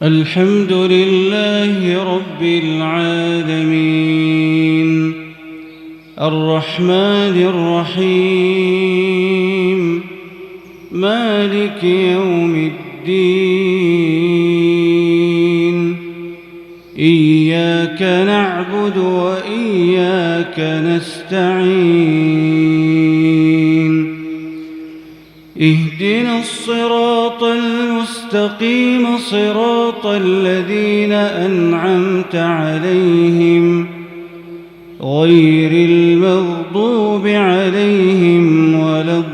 الحمد لله رب العالمين الرحمن الرحيم مالك يوم الدين إياك نعبد وإياك نستعين اهدنا الصراط المستقيم صراط الذين أنعمت عليهم غير المغضوب عليهم ولا الضالين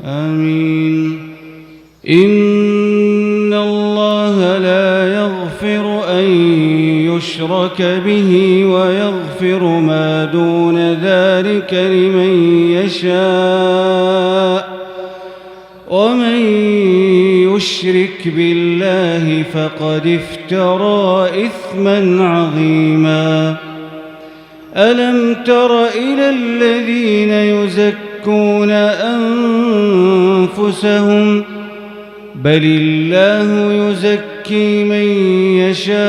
آمين. إن الله لا يغفر أن يشرك به ويغفر ما دون ذلك لمن يشاء ومن يشرك بالله فقد افترى إثما عظيما. ألم تر إلى الذين يزكون أنفسهم بل الله يزكي من يشاء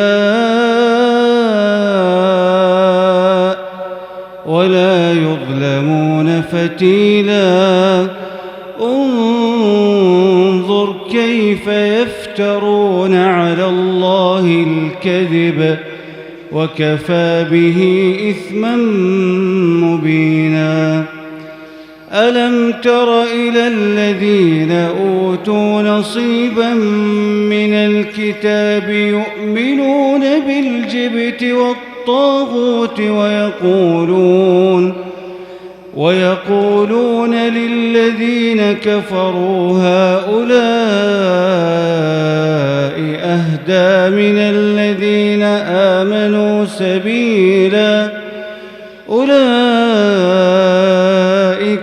ولا يظلمون فتيلا. انظر كيف يفترون على الله الكذب وكفى به إثما مبينا. ألم تر إلى الذين أوتوا نصيبا من الكتاب يؤمنون بالجبت والطاغوت ويقولون للذين كفروا هؤلاء أهدى من الذين آمنوا سبيلا. أولئك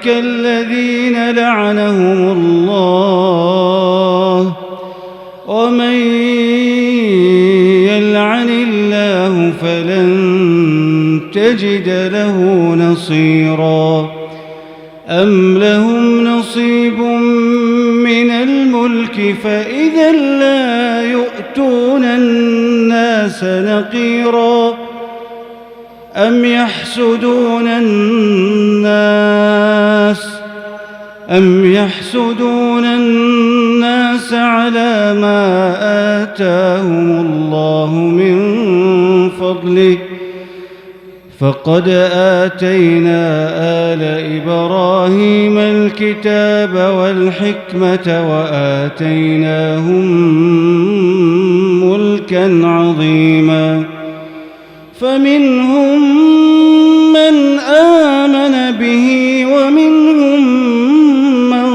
الذين لعنهم الله ومن يلعن الله فلن تجد له نصيرا. أم لهم نصيب من الملك فإذا لا يؤتون الناس نقيرا. أم يحسدون الناس على ما آتاهم الله من فضله فقد آتينا آل إبراهيم الكتاب والحكمة وآتيناهم ملكا عظيما. فمنهم من آمن به ومنهم من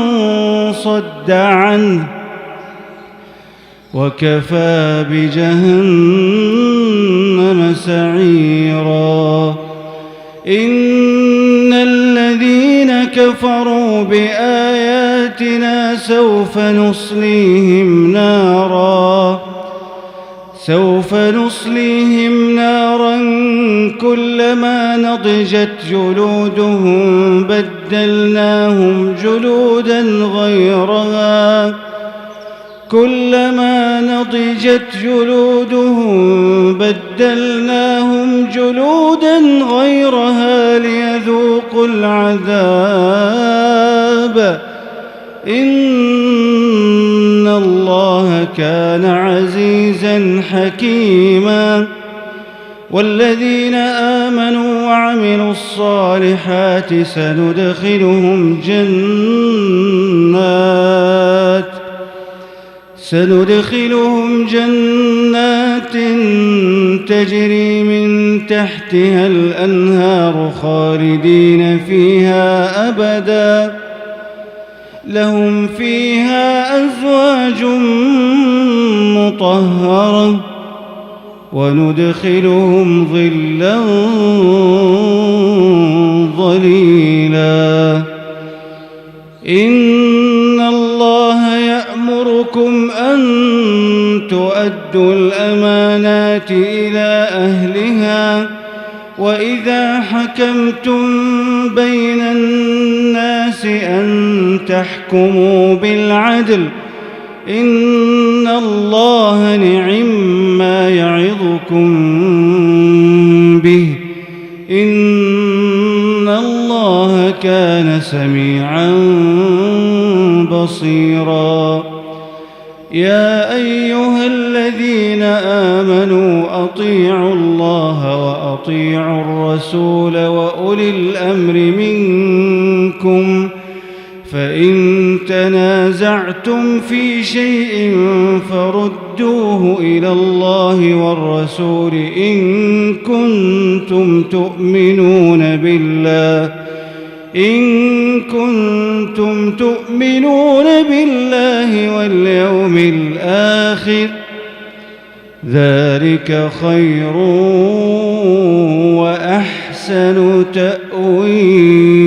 صد عنه وكفى بجهنم سعيرا. إن الذين كفروا بآياتنا سوف نصليهم نارا كلما نضجت جلودهم بدلناهم جلودا غيرها ليذوقوا العذاب. إن الله كان عزيزا حكيما. والذين آمنوا وعملوا الصالحات سندخلهم جنات تجري من تحتها الأنهار خالدين فيها أبدا لهم فيها أزواج مطهرة وندخلهم ظلا ظليلا. إن الله يأمركم أن تؤدوا الأمانات إلى أهلها وإذا حكمتم بين الناس أن تحكموا بالعدل إن الله نعما يعظكم به إن الله كان سميعا بصيرا. يا أيها الذين آمنوا أطيعوا الله وأطيعوا الرسول وأولي الأمر منكم فإن تنازعتم في شيء فردوه إلى الله والرسول إن كنتم تؤمنون بالله واليوم الآخر ذلك خير وأحسن تأويلا.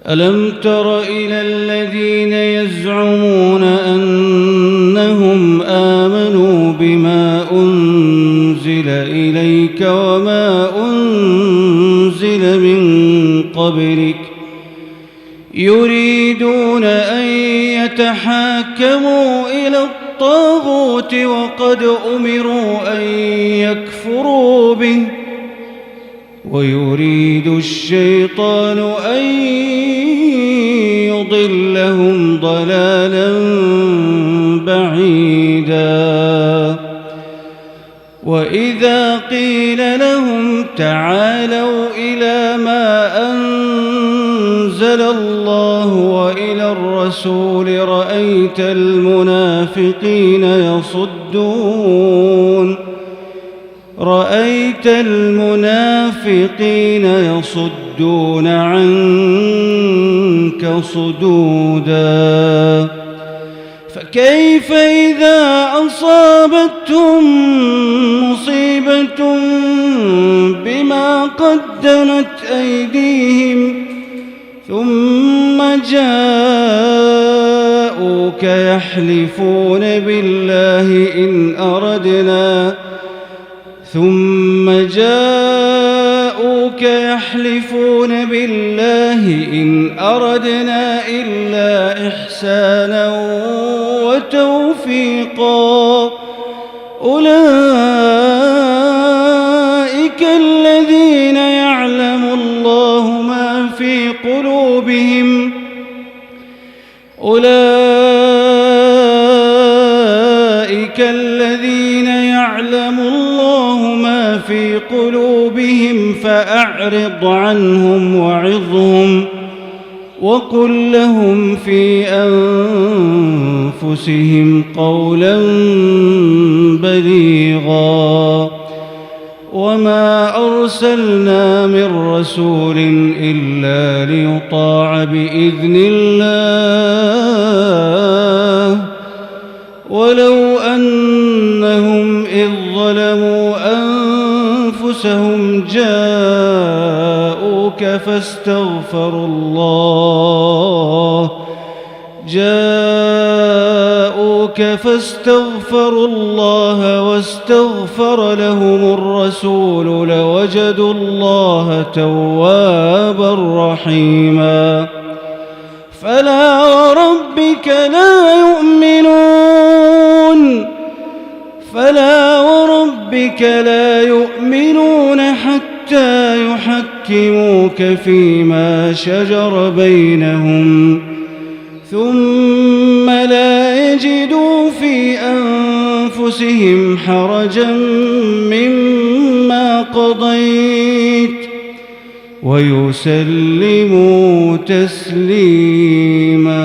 ألم تر إلى الذين يزعمون أنهم آمنوا بما أنزل إليك وما أنزل من قبلك يريدون أن يتحاكموا إلى الطاغوت وقد أمروا أن يكفروا به ويريد الشيطان أن يضلهم ضلالا بعيدا. وإذا قيل لهم تعالوا إلى ما أنزل الله وإلى الرسول رأيت المنافقين يصدون عنك صدودا. فكيف إذا أصابتهم مصيبة بما قدمت أيديهم ثم جاءوك يحلفون بالله إن أردنا إلا إحسانا وتوفيقا أولئك الذين يعلم الله ما في قلوبهم فأعرض عنهم وعظهم وقل لهم في أنفسهم قولا بليغا. وما أرسلنا من رسول إلا ليطاع بإذن الله ولو أنهم إذ ظلموا أنفسهم جاءوك فاستغفروا الله واستغفر لهم الرسول لوجدوا الله توابا رحيما. فلا وربك لا يؤمنون حتى يحكموك فيما شجر بينهم ثم لا يجدوا في أنفسهم حرجا مما قضيت ويسلموا تسليما.